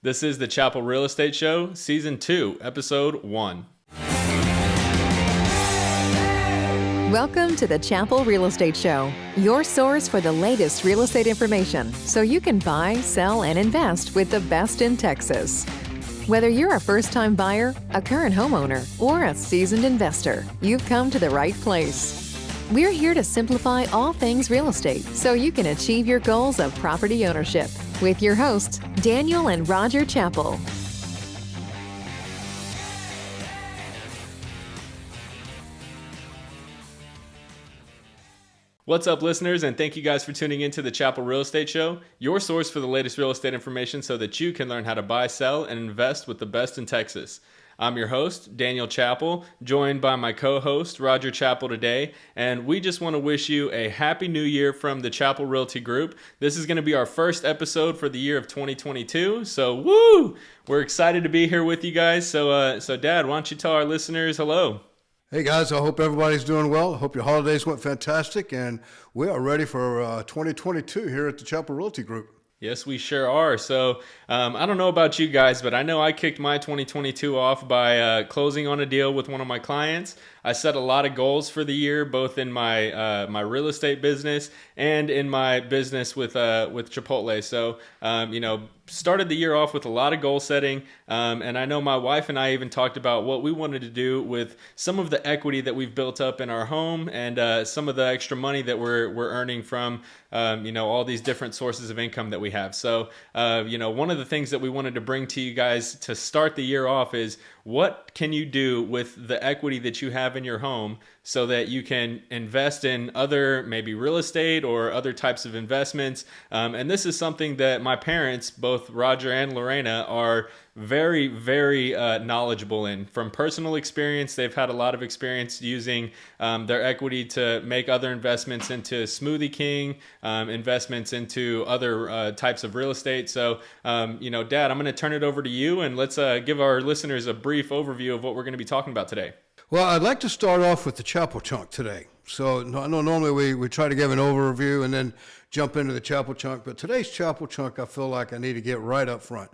This is the Chappell Real Estate Show, Season 2, Episode 1. Welcome to the Chappell Real Estate Show, your source for the latest real estate information so you can buy, sell, and invest with the best in Texas. Whether you're a first-time buyer, a current homeowner, or a seasoned investor, you've come to the right place. We're here to simplify all things real estate so you can achieve your goals of property ownership. With your hosts, Daniel and Roger Chappell. What's up, listeners, and thank you guys for tuning into the Chappell Real Estate Show, your source for the latest real estate information so that you can learn how to buy, sell, and invest with the best in Texas. I'm your host, Daniel Chappell, joined by my co-host, Roger Chappell today, and we just want to wish you a happy new year from the Chappell Realty Group. This is going to be our first episode for the year of 2022, so woo! We're excited to be here with you guys. So Dad, why don't you tell our listeners hello? Hey guys, I hope everybody's doing well. I hope your holidays went fantastic, and we are ready for 2022 here at the Chappell Realty Group. Yes, we sure are. So I don't know about you guys, but I know I kicked my 2022 off by closing on a deal with one of my clients. I set a lot of goals for the year, both in my my real estate business and in my business with Chipotle. So started the year off with a lot of goal setting, and I know my wife and I even talked about what we wanted to do with some of the equity that we've built up in our home and some of the extra money that we're earning from all these different sources of income that we have. So one of the things that we wanted to bring to you guys to start the year off is what can you do with the equity that you have in your home so that you can invest in other maybe real estate or other types of investments. And this is something that my parents, both Roger and Lorena, are very, very knowledgeable in. From personal experience, they've had a lot of experience using their equity to make other investments into Smoothie King, investments into other types of real estate. So, Dad, I'm going to turn it over to you, and let's give our listeners a brief overview of what we're going to be talking about today. Well, I'd like to start off with the Chappell chunk today. So I know normally we try to give an overview and then jump into the Chappell chunk, but today's Chappell chunk I feel like I need to get right up front.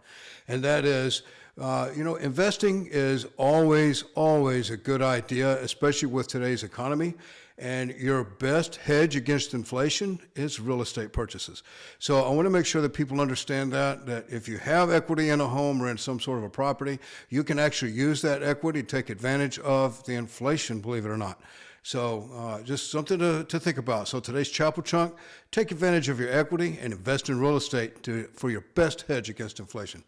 And that is, investing is always a good idea, especially with today's economy. And your best hedge against inflation is real estate purchases. So I want to make sure that people understand that if you have equity in a home or in some sort of a property, you can actually use that equity to take advantage of the inflation, believe it or not. So just something to think about. So today's Chappell chunk, take advantage of your equity and invest in real estate for your best hedge against inflation.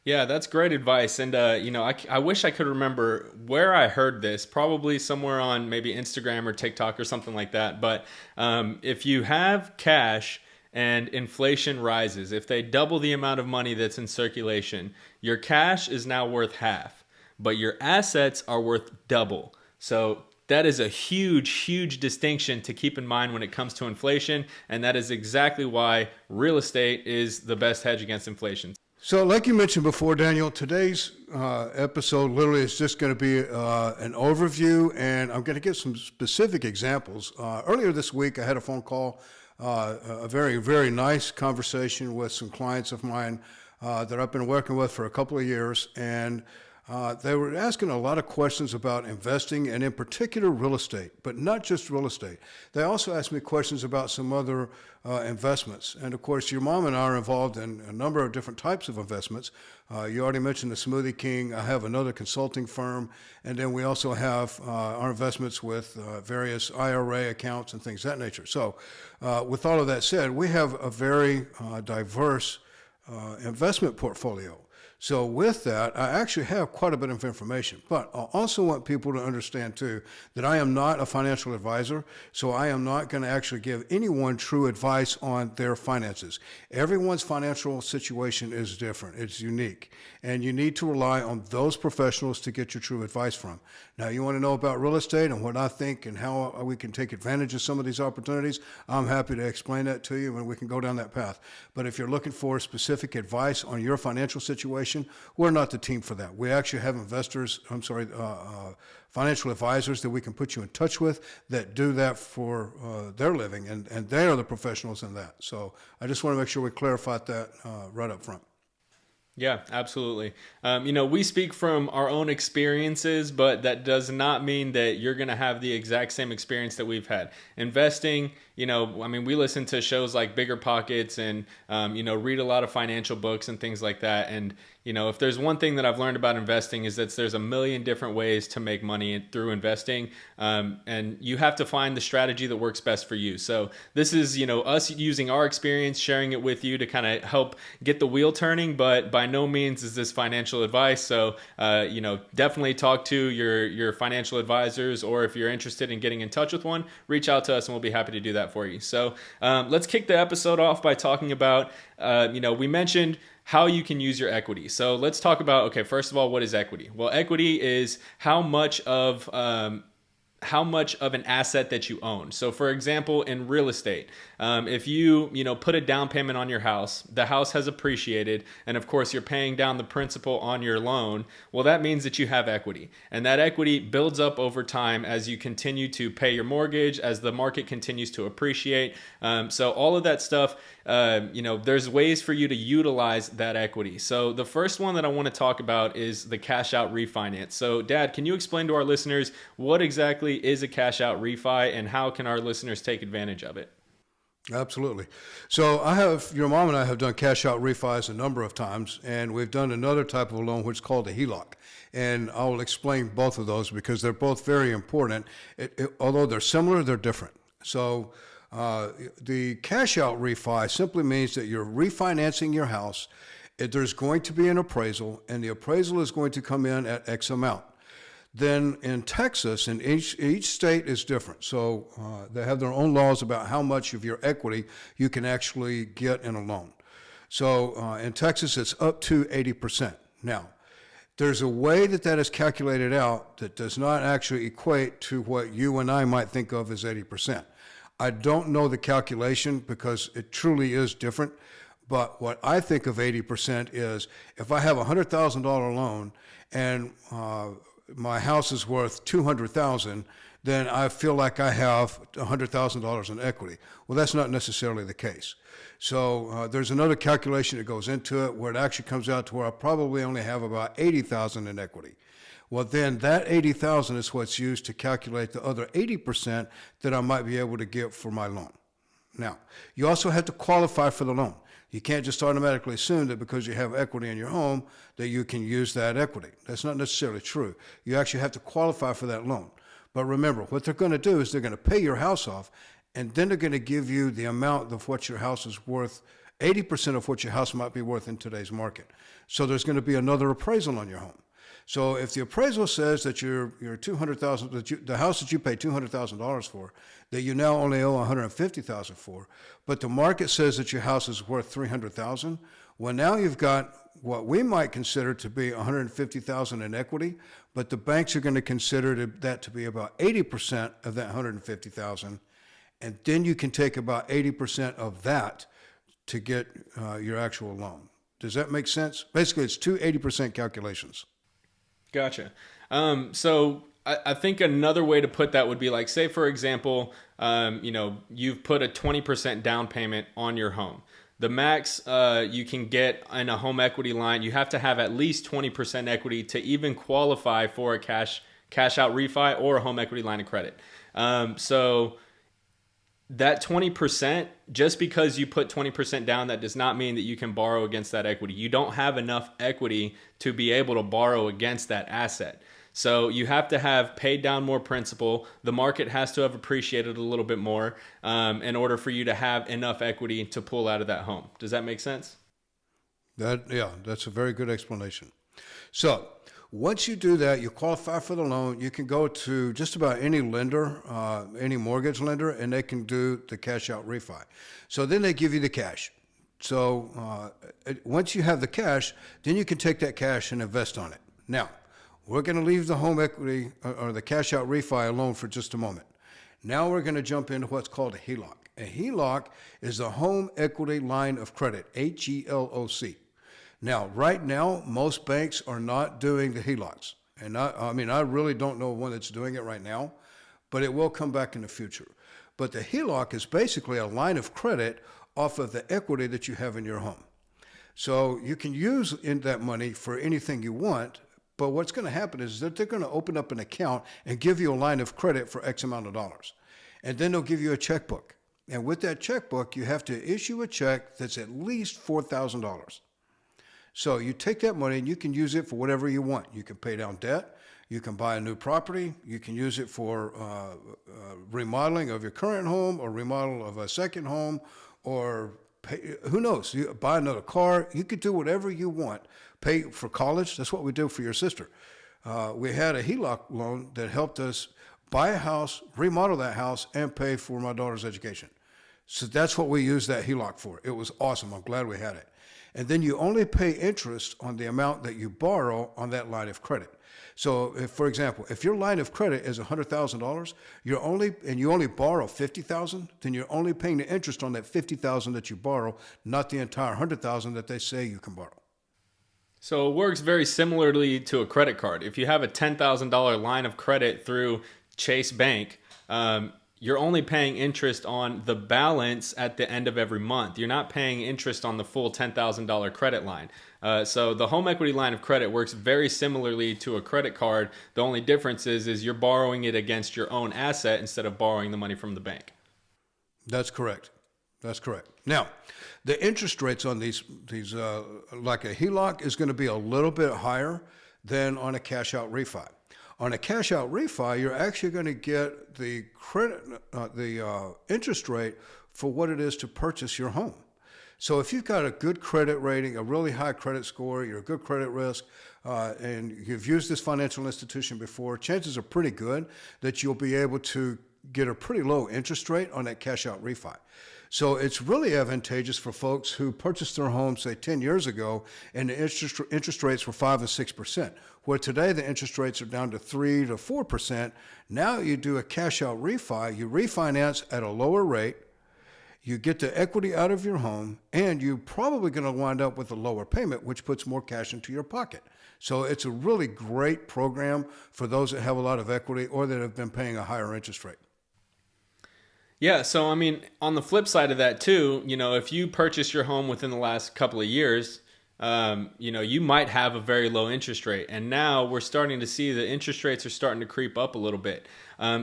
Yeah, that's great advice. And, I wish I could remember where I heard this, probably somewhere on maybe Instagram or TikTok or something like that. But if you have cash and inflation rises, if they double the amount of money that's in circulation, your cash is now worth half, but your assets are worth double. So that is a huge distinction to keep in mind when it comes to inflation. And that is exactly why real estate is the best hedge against inflation. So like you mentioned before, Daniel, today's episode literally is just going to be an overview, and I'm going to give some specific examples. Earlier this week, I had a phone call, a very, very nice conversation with some clients of mine that I've been working with for a couple of years, and they were asking a lot of questions about investing and in particular real estate, but not just real estate. They also asked me questions about some other investments. And of course, your mom and I are involved in a number of different types of investments. You already mentioned the Smoothie King. I have another consulting firm. And then we also have our investments with various IRA accounts and things of that nature. So with all of that said, we have a very diverse investment portfolio. So with that, I actually have quite a bit of information, but I also want people to understand too that I am not a financial advisor, so I am not going to actually give anyone true advice on their finances. Everyone's financial situation is different. It's unique, and you need to rely on those professionals to get your true advice from. Now, you want to know about real estate and what I think and how we can take advantage of some of these opportunities, I'm happy to explain that to you and we can go down that path. But if you're looking for specific advice on your financial situation, we're not the team for that. We actually have financial advisors that we can put you in touch with that do that for their living, and they are the professionals in that. So I just want to make sure we clarify that right up front. Yeah, absolutely. We speak from our own experiences, but that does not mean that you're going to have the exact same experience that we've had. Investing, we listen to shows like Bigger Pockets and, read a lot of financial books and things like that. And, if there's one thing that I've learned about investing is that there's a million different ways to make money through investing. And you have to find the strategy that works best for you. So this is, us using our experience, sharing it with you to kind of help get the wheel turning, but by no means is this financial advice. So, definitely talk to your financial advisors, or if you're interested in getting in touch with one, reach out to us and we'll be happy to do that for you. So, let's kick the episode off by talking about, we mentioned how you can use your equity. So let's talk about, okay, first of all, what is equity? Well, equity is how much of an asset that you own. So for example, in real estate, if you put a down payment on your house, the house has appreciated, and of course you're paying down the principal on your loan, well, that means that you have equity. And that equity builds up over time as you continue to pay your mortgage, as the market continues to appreciate. So all of that stuff, there's ways for you to utilize that equity. So the first one that I want to talk about is the cash out refinance. So Dad, can you explain to our listeners what exactly is a cash out refi and how can our listeners take advantage of it? Absolutely. So your mom and I have done cash out refis a number of times, and we've done another type of loan, which is called a HELOC. And I will explain both of those because they're both very important. Although they're similar, they're different. So the cash out refi simply means that you're refinancing your house. There's going to be an appraisal, and the appraisal is going to come in at X amount. Then in Texas, and each state is different. So they have their own laws about how much of your equity you can actually get in a loan. So in Texas, it's up to 80%. Now, there's a way that is calculated out that does not actually equate to what you and I might think of as 80%. I don't know the calculation because it truly is different. But what I think of 80% is if I have a $100,000 loan and my house is worth $200,000, then I feel like I have $100,000 in equity. Well, that's not necessarily the case. So there's another calculation that goes into it where it actually comes out to where I probably only have about $80,000 in equity. Well, then that $80,000 is what's used to calculate the other 80% that I might be able to get for my loan. Now, you also have to qualify for the loan. You can't just automatically assume that because you have equity in your home that you can use that equity. That's not necessarily true. You actually have to qualify for that loan. But remember, what they're going to do is they're going to pay your house off, and then they're going to give you the amount of what your house is worth, 80% of what your house might be worth in today's market. So there's going to be another appraisal on your home. So if the appraisal says that your $200,000, the house that you paid $200,000 for, that you now only owe $150,000 for, but the market says that your house is worth $300,000, well, now you've got what we might consider to be $150,000 in equity, but the banks are going to consider that to be about 80% of that $150,000, and then you can take about 80% of that to get your actual loan. Does that make sense? Basically, it's two 80% calculations. Gotcha. So I think another way to put that would be like, say, for example, you've put a 20% down payment on your home. The max you can get in a home equity line, you have to have at least 20% equity to even qualify for a cash out refi or a home equity line of credit. So that 20%, just because you put 20% down, that does not mean that you can borrow against that equity. You don't have enough equity to be able to borrow against that asset. So you have to have paid down more principal. The market has to have appreciated a little bit more in order for you to have enough equity to pull out of that home. Does that make sense? That's a very good explanation. So once you do that, you qualify for the loan, you can go to just about any lender, any mortgage lender, and they can do the cash out refi. So then they give you the cash. So once you have the cash, then you can take that cash and invest on it. Now, we're going to leave the home equity or the cash out refi alone for just a moment. Now we're going to jump into what's called a HELOC. A HELOC is a home equity line of credit, HELOC. Now, right now, most banks are not doing the HELOCs. And I really don't know one that's doing it right now, but it will come back in the future. But the HELOC is basically a line of credit off of the equity that you have in your home. So you can use in that money for anything you want. But what's going to happen is that they're going to open up an account and give you a line of credit for X amount of dollars. And then they'll give you a checkbook. And with that checkbook, you have to issue a check that's at least $4,000. So you take that money and you can use it for whatever you want. You can pay down debt. You can buy a new property. You can use it for remodeling of your current home or remodel of a second home or pay, who knows, you buy another car. You could do whatever you want. Pay for college. That's what we do for your sister. We had a HELOC loan that helped us buy a house, remodel that house, and pay for my daughter's education. So that's what we used that HELOC for. It was awesome. I'm glad we had it. And then you only pay interest on the amount that you borrow on that line of credit. So, if, for example, if your line of credit is $100,000, you only borrow $50,000, then you're only paying the interest on that $50,000 that you borrow, not the entire $100,000 that they say you can borrow. So it works very similarly to a credit card. If you have a $10,000 line of credit through Chase Bank, you're only paying interest on the balance at the end of every month. You're not paying interest on the full $10,000 credit line. So the home equity line of credit works very similarly to a credit card. The only difference is you're borrowing it against your own asset instead of borrowing the money from the bank. That's correct. That's correct. Now, the interest rates on these like a HELOC is going to be a little bit higher than on a cash out refi. On a cash out refi, you're actually going to get the interest rate for what it is to purchase your home. So if you've got a good credit rating, a really high credit score, you're a good credit risk, and you've used this financial institution before, chances are pretty good that you'll be able to get a pretty low interest rate on that cash out refi. So it's really advantageous for folks who purchased their home, say 10 years ago, and the interest rates were 5 and 6%, where today the interest rates are down to 3 to 4%. Now you do a cash out refi, you refinance at a lower rate, you get the equity out of your home, and you're probably going to wind up with a lower payment, which puts more cash into your pocket. So it's a really great program for those that have a lot of equity or that have been paying a higher interest rate. Yeah, so I mean, on the flip side of that too, if you purchased your home within the last couple of years, you might have a very low interest rate. And now we're starting to see the interest rates are starting to creep up a little bit.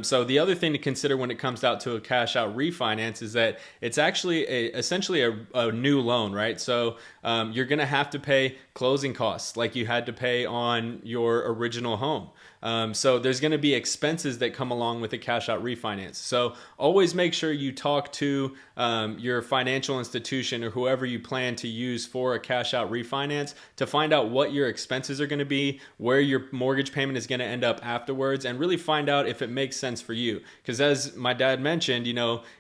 So the other thing to consider when it comes out to a cash out refinance is that it's actually essentially a new loan, right? So you're going to have to pay closing costs like you had to pay on your original home. So there's going to be expenses that come along with a cash out refinance. So always make sure you talk to your financial institution or whoever you plan to use for a cash out refinance to find out what your expenses are going to be, where your mortgage payment is going to end up afterwards, and really find out if it makes sense for you. Because as my dad mentioned,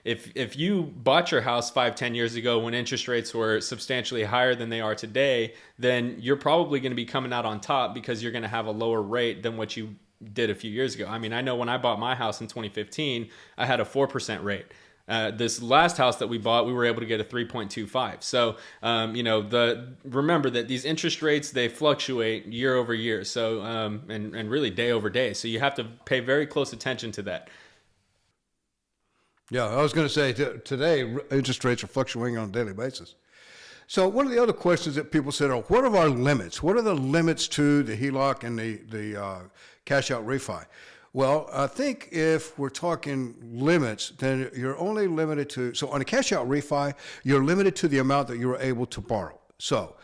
if you bought your house 5-10 years ago when interest rates were substantially higher than they are today, then you're probably going to be coming out on top because you're going to have a lower rate than what you did a few years ago. I mean, I know when I bought my house in 2015, I had a 4% rate. This last house that we bought, we were able to get a 3.25. So, remember that these interest rates, they fluctuate year over year. So, and really day over day. So you have to pay very close attention to that. Yeah, I was going to say today, interest rates are fluctuating on a daily basis. So one of the other questions that people said are, what are our limits? What are the limits to the HELOC and the cash out refi? Well, I think if we're talking limits, then you're only limited to, so on a cash out refi, you're limited to the amount that you were able to borrow. So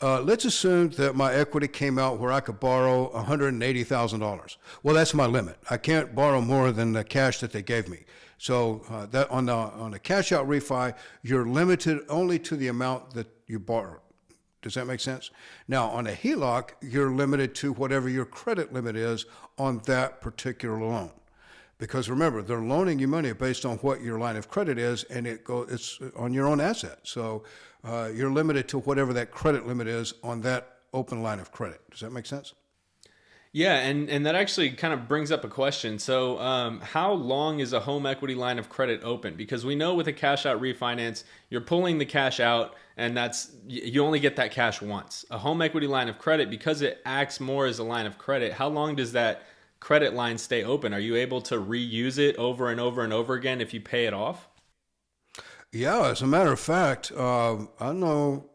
let's assume that my equity came out where I could borrow $180,000. Well, that's my limit. I can't borrow more than the cash that they gave me. So that on a cash out refi, you're limited only to the amount that you borrowed. Does that make sense? Now, on a HELOC, you're limited to whatever your credit limit is on that particular loan. Because remember, they're loaning you money based on what your line of credit is, and it's on your own asset. So you're limited to whatever that credit limit is on that open line of credit. Does that make sense? Yeah, and that actually kind of brings up a question. So how long is a home equity line of credit open? Because we know with a cash out refinance, you're pulling the cash out and you only get that cash once. A home equity line of credit, because it acts more as a line of credit, how long does that credit line stay open? Are you able to reuse it over and over and over again if you pay it off? Yeah, as a matter of fact, I know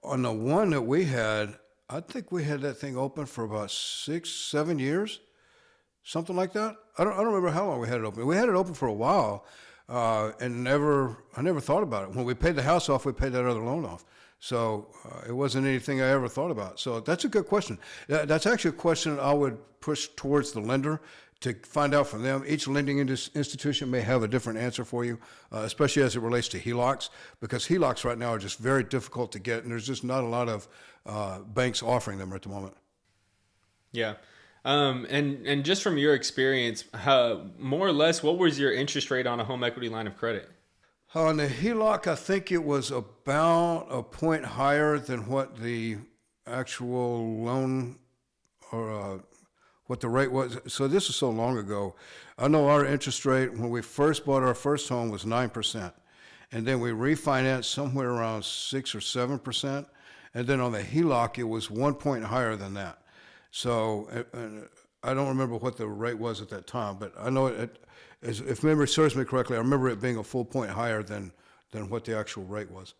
On the one that we had, I think we had that thing open for about 6, 7 years, something like that. I don't remember how long we had it open. We had it open for a while, and I never thought about it. When we paid the house off, we paid that other loan off. So it wasn't anything I ever thought about. So that's a good question. That's actually a question I would push towards the lender to find out from them. Each lending institution may have a different answer for you, especially as it relates to HELOCs, because HELOCs right now are just very difficult to get, and there's just not a lot of banks offering them at the moment. Yeah. And just from your experience, more or less, what was your interest rate on a home equity line of credit? On the HELOC, I think it was about a point higher than what the actual loan or what the rate was. So this is so long ago. I know our interest rate when we first bought our first home was 9%. And then we refinanced somewhere around 6 or 7%. And then on the HELOC, it was 1 point higher than that. So I don't remember what the rate was at that time, but I know if memory serves me correctly, I remember it being a full point higher than what the actual rate was.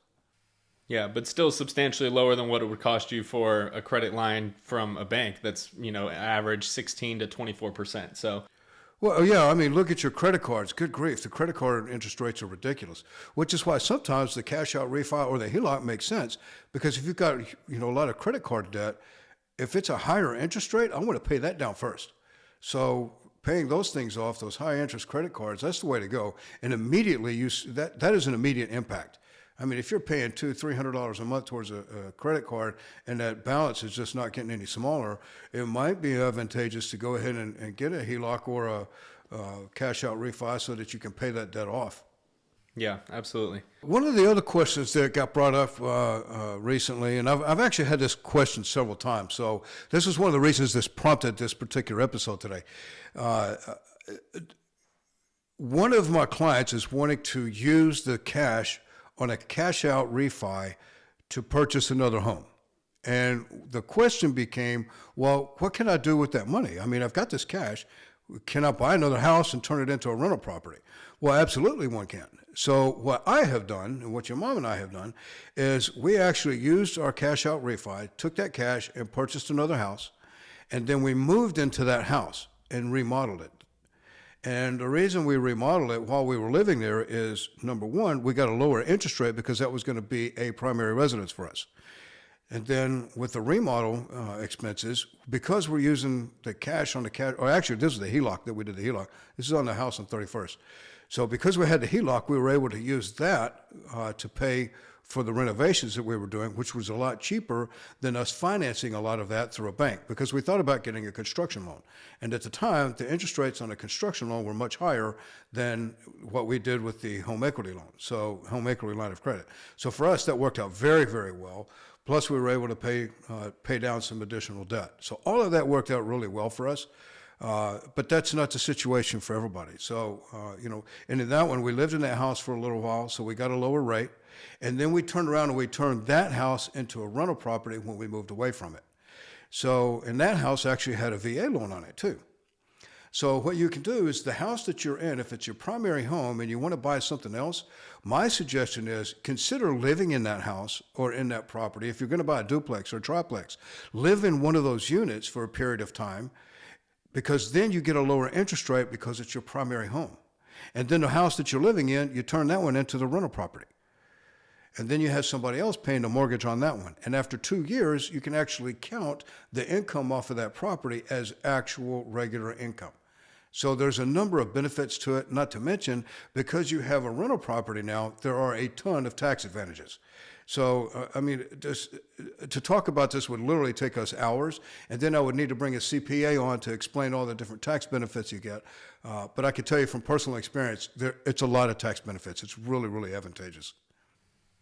Yeah, but still substantially lower than what it would cost you for a credit line from a bank that's, average 16 to 24%. So, well, yeah, I mean, look at your credit cards. Good grief, the credit card interest rates are ridiculous, which is why sometimes the cash out refi or the HELOC makes sense, because if you've got, a lot of credit card debt, if it's a higher interest rate, I want to pay that down first. So paying those things off, those high interest credit cards, that's the way to go. And immediately that is an immediate impact. I mean, if you're paying $200-300 a month towards a credit card and that balance is just not getting any smaller, it might be advantageous to go ahead and get a HELOC or a cash out refi so that you can pay that debt off. yeah, absolutely. One of the other questions that got brought up recently, and I've actually had this question several times, so this is one of the reasons this prompted this particular episode today. One of my clients is wanting to use the cash on a cash out refi to purchase another home. And the question became, well, what can I do with that money? I mean, I've got this cash. Can I buy another house and turn it into a rental property? Well, absolutely one can. So what I have done, and what your mom and I have done, is we actually used our cash out refi, took that cash and purchased another house, and then we moved into that house and remodeled it. And the reason we remodeled it while we were living there is, number one, we got a lower interest rate because that was going to be a primary residence for us. And then with the remodel expenses, because we're using the cash on the cash, or actually this is the HELOC that we did the HELOC. This is on the house on 31st. So because we had the HELOC, we were able to use that to pay for the renovations that we were doing, which was a lot cheaper than us financing a lot of that through a bank, because we thought about getting a construction loan. And at the time, the interest rates on a construction loan were much higher than what we did with the home equity loan, so home equity line of credit. So for us, that worked out very, very well. Plus, we were able to pay down some additional debt. So all of that worked out really well for us. But that's not the situation for everybody. So, and in that one, we lived in that house for a little while, so we got a lower rate. And then we turned around and we turned that house into a rental property when we moved away from it. So, and that house actually had a VA loan on it too. So what you can do is the house that you're in, if it's your primary home and you want to buy something else, my suggestion is consider living in that house or in that property. If you're going to buy a duplex or a triplex, live in one of those units for a period of time, because then you get a lower interest rate because it's your primary home. And then the house that you're living in, you turn that one into the rental property. And then you have somebody else paying the mortgage on that one. And after 2 years, you can actually count the income off of that property as actual regular income. So there's a number of benefits to it, not to mention, because you have a rental property now, there are a ton of tax advantages. So, to talk about this would literally take us hours, and then I would need to bring a CPA on to explain all the different tax benefits you get. But I can tell you from personal experience, it's a lot of tax benefits. It's really, really advantageous.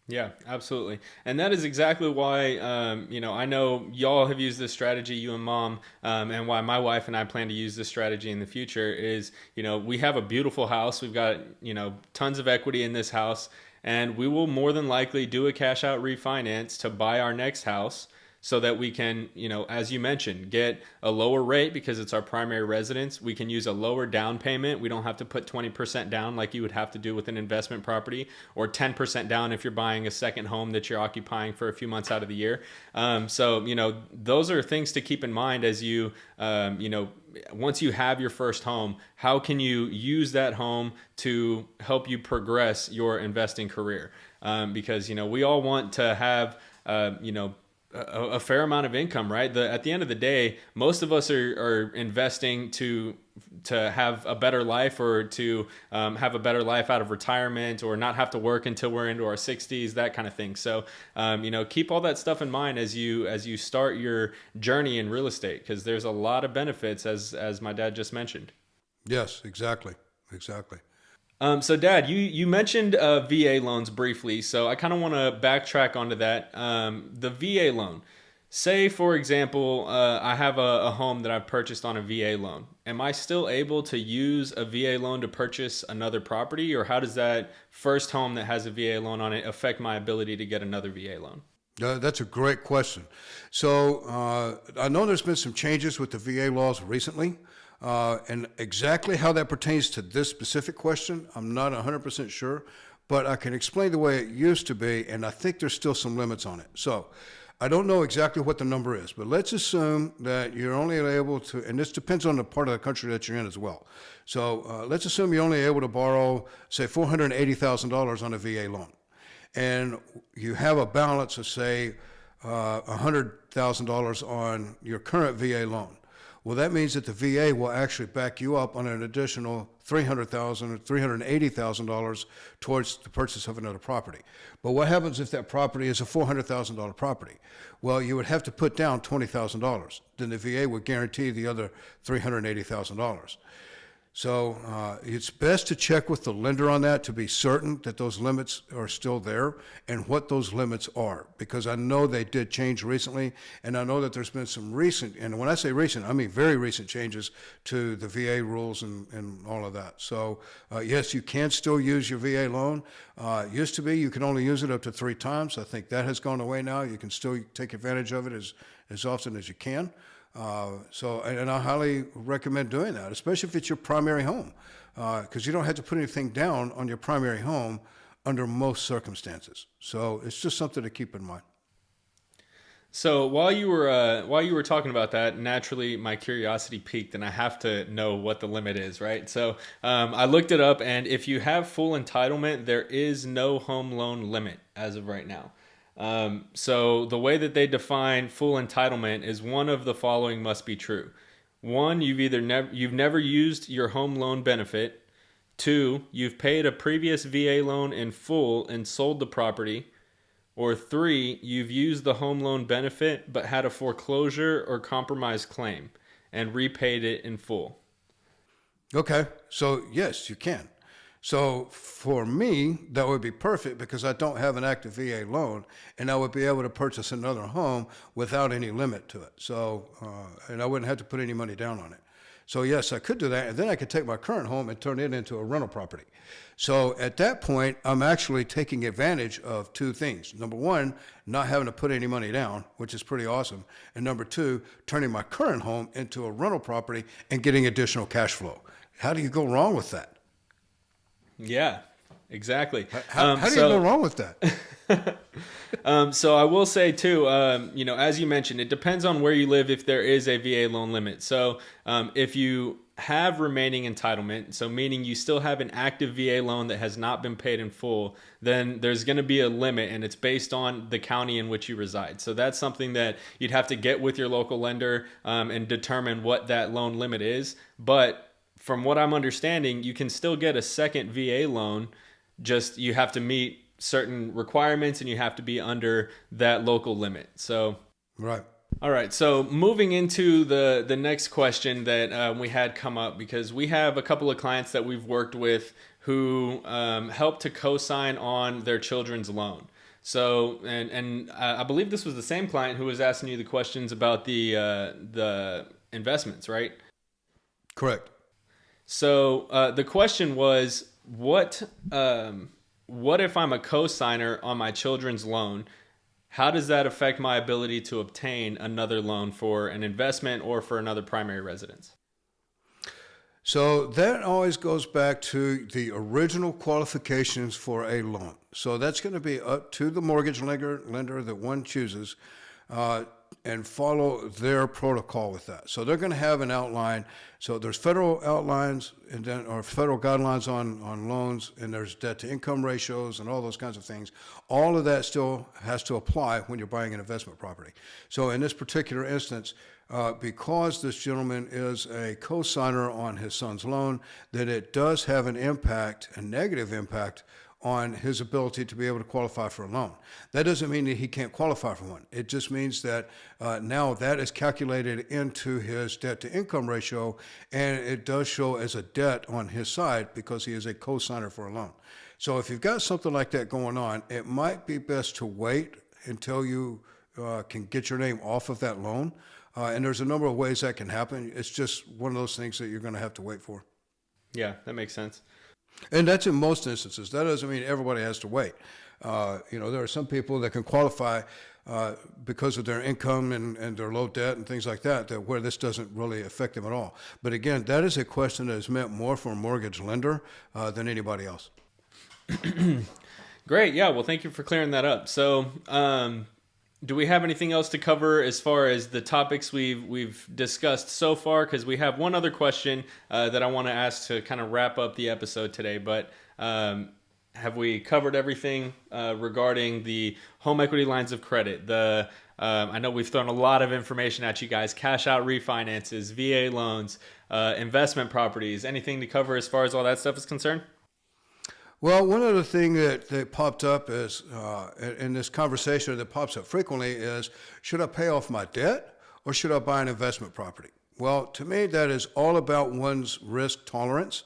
Yeah, absolutely. And that is exactly why, I know y'all have used this strategy, you and Mom, and why my wife and I plan to use this strategy in the future is, we have a beautiful house. We've got, tons of equity in this house, and we will more than likely do a cash out refinance to buy our next house so that we can, as you mentioned, get a lower rate because it's our primary residence. We can use a lower down payment. We don't have to put 20% down like you would have to do with an investment property, or 10% down if you're buying a second home that you're occupying for a few months out of the year. So those are things to keep in mind as you, once you have your first home, how can you use that home to help you progress your investing career? Because, we all want to have, a fair amount of income, right? At the end of the day, most of us are investing to have a better life, or to have a better life out of retirement, or not have to work until we're into our 60s, that kind of thing. So, keep all that stuff in mind as you start your journey in real estate, because there's a lot of benefits, as my dad just mentioned. Yes, exactly. So Dad, you mentioned VA loans briefly, so I kind of want to backtrack onto that. The VA loan. Say, for example, I have a home that I've purchased on a VA loan. Am I still able to use a VA loan to purchase another property, or how does that first home that has a VA loan on it affect my ability to get another VA loan? That's a great question. So I know there's been some changes with the VA laws recently. And exactly how that pertains to this specific question, I'm not 100% sure, but I can explain the way it used to be, and I think there's still some limits on it. So I don't know exactly what the number is, but let's assume that you're only able to, and this depends on the part of the country that you're in as well. So let's assume you're only able to borrow, say, $480,000 on a VA loan, and you have a balance of, say, $100,000 on your current VA loan. Well, that means that the VA will actually back you up on an additional $300,000 or $380,000 towards the purchase of another property. But what happens if that property is a $400,000 property? Well, you would have to put down $20,000. Then the VA would guarantee the other $380,000. So it's best to check with the lender on that to be certain that those limits are still there and what those limits are, because I know they did change recently, and I know that there's been some recent, and when I say recent, I mean very recent changes to the VA rules and all of that. So yes, you can still use your VA loan. It used to be you can only use it up to 3 times. I think that has gone away now. You can still take advantage of it as often as you can. And I highly recommend doing that, especially if it's your primary home, because you don't have to put anything down on your primary home under most circumstances. So it's just something to keep in mind. So while you were talking about that, naturally my curiosity piqued, and I have to know what the limit is, right? So I looked it up, and if you have full entitlement, there is no home loan limit as of right now. So the way that they define full entitlement is one of the following must be true. 1, you've never used your home loan benefit. 2, you've paid a previous VA loan in full and sold the property. Or 3, you've used the home loan benefit but had a foreclosure or compromise claim and repaid it in full. Okay, so yes, you can. So for me, that would be perfect because I don't have an active VA loan, and I would be able to purchase another home without any limit to it. So, and I wouldn't have to put any money down on it. So yes, I could do that, and then I could take my current home and turn it into a rental property. So at that point, I'm actually taking advantage of 2 things. Number 1, not having to put any money down, which is pretty awesome. And number 2, turning my current home into a rental property and getting additional cash flow. How do you go wrong with that? Yeah, exactly. How do you go wrong with that? So I will say too, as you mentioned, it depends on where you live if there is a VA loan limit. So if you have remaining entitlement, so meaning you still have an active VA loan that has not been paid in full, then there's going to be a limit, and it's based on the county in which you reside. So that's something that you'd have to get with your local lender and determine what that loan limit is. But from what I'm understanding, you can still get a second VA loan, just you have to meet certain requirements and you have to be under that local limit. So, right. All right. So moving into the next question that we had come up, because we have a couple of clients that we've worked with who help to co-sign on their children's loan. So, and I believe this was the same client who was asking you the questions about the investments, right? Correct. So the question was, what if I'm a co-signer on my children's loan? how does that affect my ability to obtain another loan for an investment or for another primary residence? So that always goes back to the original qualifications for a loan. So that's going to be up to the mortgage lender that one chooses, and follow their protocol with that. So they're going to have an outline. So there's federal outlines and then or federal guidelines on loans, and there's debt to income ratios and all those kinds of things. All of that still has to apply when you're buying an investment property. So in this particular instance, because this gentleman is a co-signer on his son's loan, that it does have an impact, a negative impact, on his ability to be able to qualify for a loan. That doesn't mean that he can't qualify for one. It just means that now that is calculated into his debt to income ratio, and it does show as a debt on his side because he is a co-signer for a loan. So if you've got something like that going on, it might be best to wait until you can get your name off of that loan. And there's a number of ways that can happen. It's just one of those things that you're going to have to wait for. Yeah, that makes sense. And that's in most instances. That doesn't mean everybody has to wait. There are some people that can qualify because of their income and their low debt and things like that, where this doesn't really affect them at all. But again, that is a question that is meant more for a mortgage lender than anybody else. Great. Yeah. Well, thank you for clearing that up. So, do we have anything else to cover as far as the topics we've discussed so far? Because we have one other question that I want to ask to kind of wrap up the episode today. But have we covered everything regarding the home equity lines of credit? I know we've thrown a lot of information at you guys: cash out refinances, VA loans, investment properties. Anything to cover as far as all that stuff is concerned? Well, one other thing that popped up is in this conversation that pops up frequently is, should I pay off my debt or should I buy an investment property? Well, to me, that is all about one's risk tolerance.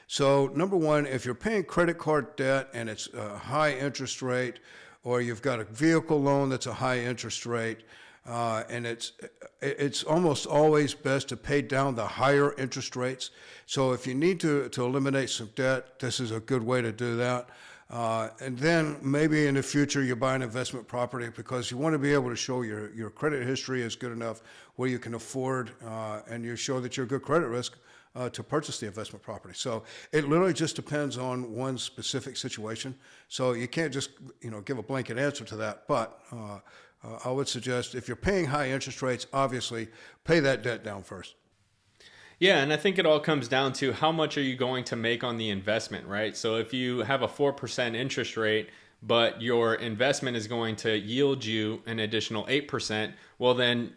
So number one, if you're paying credit card debt and it's a high interest rate, or you've got a vehicle loan that's a high interest rate, and it's almost always best to pay down the higher interest rates. So if you need to eliminate some debt, this is a good way to do that. And then maybe in the future you buy an investment property because you want to be able to show your credit history is good enough where you can afford and you show that you're a good credit risk to purchase the investment property. So it literally just depends on one specific situation. So you can't just give a blanket answer to that. But I would suggest if you're paying high interest rates, obviously pay that debt down first. Yeah, and I think it all comes down to how much are you going to make on the investment, right? So if you have a 4% interest rate, but your investment is going to yield you an additional 8%, well then,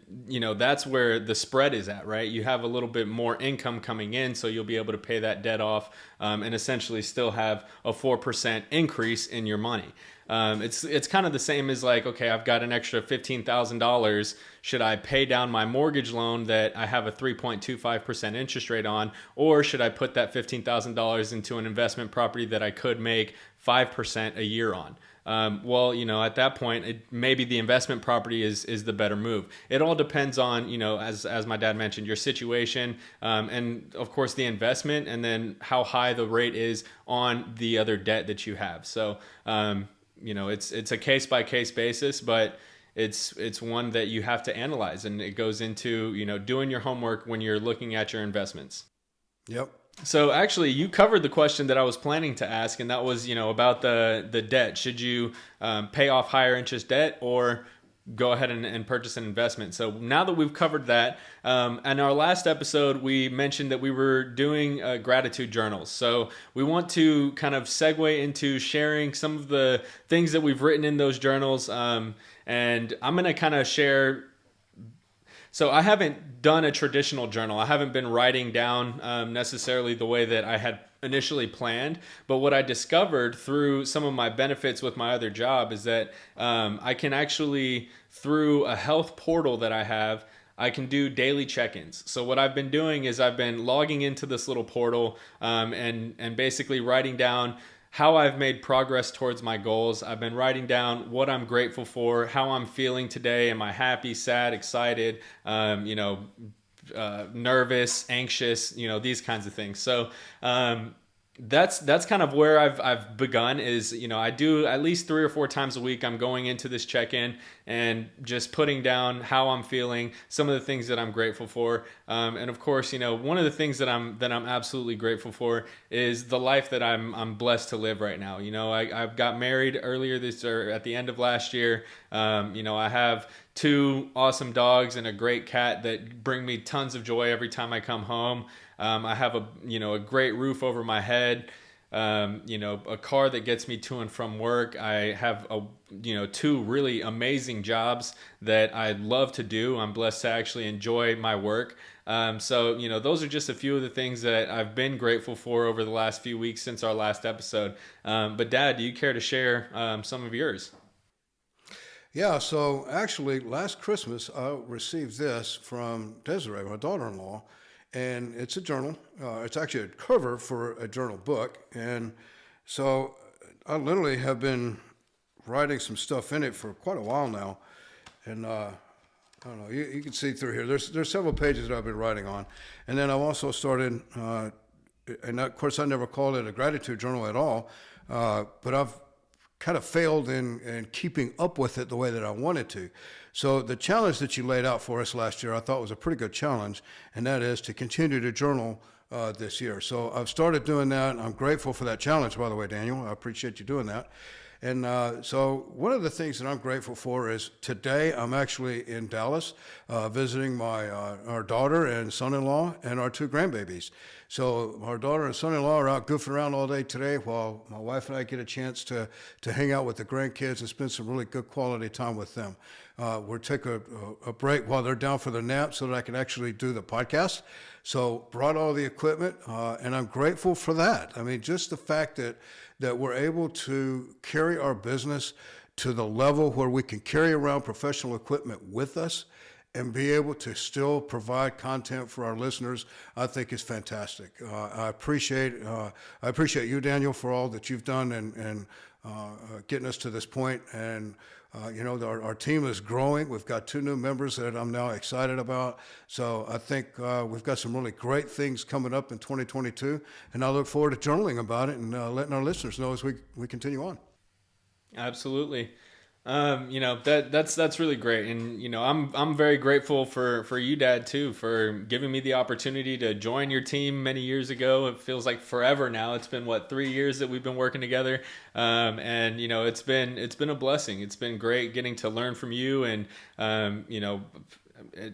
that's where the spread is at, right? You have a little bit more income coming in, so you'll be able to pay that debt off and essentially still have a 4% increase in your money. It's kind of the same as like, okay, I've got an extra $15,000. Should I pay down my mortgage loan that I have a 3.25% interest rate on, or should I put that $15,000 into an investment property that I could make 5% a year on? At that point, maybe the investment property is the better move. It all depends on, as my dad mentioned, your situation, and of course the investment, and then how high the rate is on the other debt that you have. So, it's a case by case basis, but it's one that you have to analyze, and it goes into, doing your homework when you're looking at your investments. Yep. So actually, you covered the question that I was planning to ask, and that was, about the debt. Should you pay off higher interest debt or go ahead and purchase an investment? So now that we've covered that, in our last episode, we mentioned that we were doing gratitude journals. So we want to kind of segue into sharing some of the things that we've written in those journals. And I'm going to kind of share. So I haven't done a traditional journal. I haven't been writing down necessarily the way that I had initially planned. But what I discovered through some of my benefits with my other job is that I can actually, through a health portal that I have, I can do daily check-ins. So what I've been doing is I've been logging into this little portal and basically writing down how I've made progress towards my goals. I've been writing down what I'm grateful for, how I'm feeling today. Am I happy, sad, excited, nervous, anxious, these kinds of things. So That's kind of where I've begun is, I do at least 3 or 4 times a week. I'm going into this check-in and just putting down how I'm feeling, some of the things that I'm grateful for. And of course, one of the things that I'm absolutely grateful for is the life that I'm blessed to live right now. I got married earlier this or at the end of last year. I have two awesome dogs and a great cat that bring me tons of joy every time I come home. I have a great roof over my head, a car that gets me to and from work. I have two really amazing jobs that I love to do. I'm blessed to actually enjoy my work. So those are just a few of the things that I've been grateful for over the last few weeks since our last episode. But Dad, do you care to share some of yours? Yeah, so actually, last Christmas, I received this from Desiree, my daughter-in-law, and it's a journal. It's actually a cover for a journal book. And so I literally have been writing some stuff in it for quite a while now. And I don't know, you can see through here. There's several pages that I've been writing on. And then I've also started, and of course, I never called it a gratitude journal at all, but I've kind of failed in keeping up with it the way that I wanted to. So the challenge that you laid out for us last year, I thought was a pretty good challenge, and that is to continue to journal this year. So I've started doing that. I'm grateful for that challenge, by the way, Daniel. I appreciate you doing that. And so one of the things that I'm grateful for is today I'm actually in Dallas visiting our daughter and son-in-law and our two grandbabies. So our daughter and son-in-law are out goofing around all day today while my wife and I get a chance to hang out with the grandkids and spend some really good quality time with them. We'll take a break while they're down for their nap so that I can actually do the podcast. So brought all the equipment, and I'm grateful for that. I mean, just the fact that we're able to carry our business to the level where we can carry around professional equipment with us and be able to still provide content for our listeners, I think is fantastic. I appreciate you, Daniel, for all that you've done and getting us to this point. And our team is growing. We've got 2 new members that I'm now excited about. So I think we've got some really great things coming up in 2022, and I look forward to journaling about it and letting our listeners know as we continue on. Absolutely. That's really great. And, I'm very grateful for you, Dad, too, for giving me the opportunity to join your team many years ago. It feels like forever now. It's been 3 years that we've been working together. And it's been a blessing. It's been great getting to learn from you and,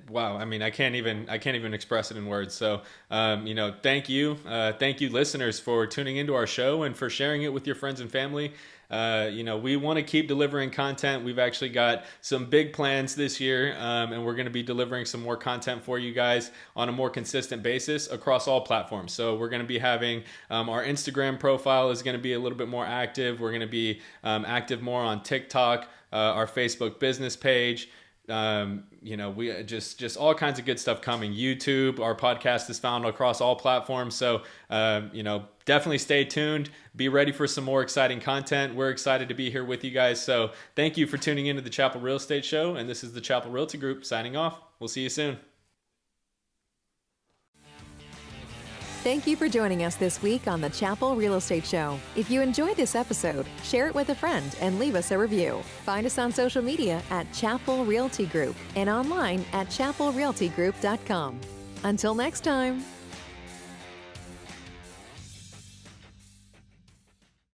wow. I mean, I can't even express it in words. So, thank you. Thank you, listeners, for tuning into our show and for sharing it with your friends and family. We want to keep delivering content. We've actually got some big plans this year, and we're going to be delivering some more content for you guys on a more consistent basis across all platforms. So we're going to be having our Instagram profile is going to be a little bit more active. We're going to be active more on TikTok, our Facebook business page. We just all kinds of good stuff coming. YouTube, our podcast is found across all platforms. So, definitely stay tuned. Be ready for some more exciting content. We're excited to be here with you guys. So thank you for tuning into the Chappell Real Estate Show. And this is the Chappell Realty Group signing off. We'll see you soon. Thank you for joining us this week on the Chappell Real Estate Show. If you enjoyed this episode, share it with a friend and leave us a review. Find us on social media at Chappell Realty Group and online at chappellrealtygroup.com. Until next time.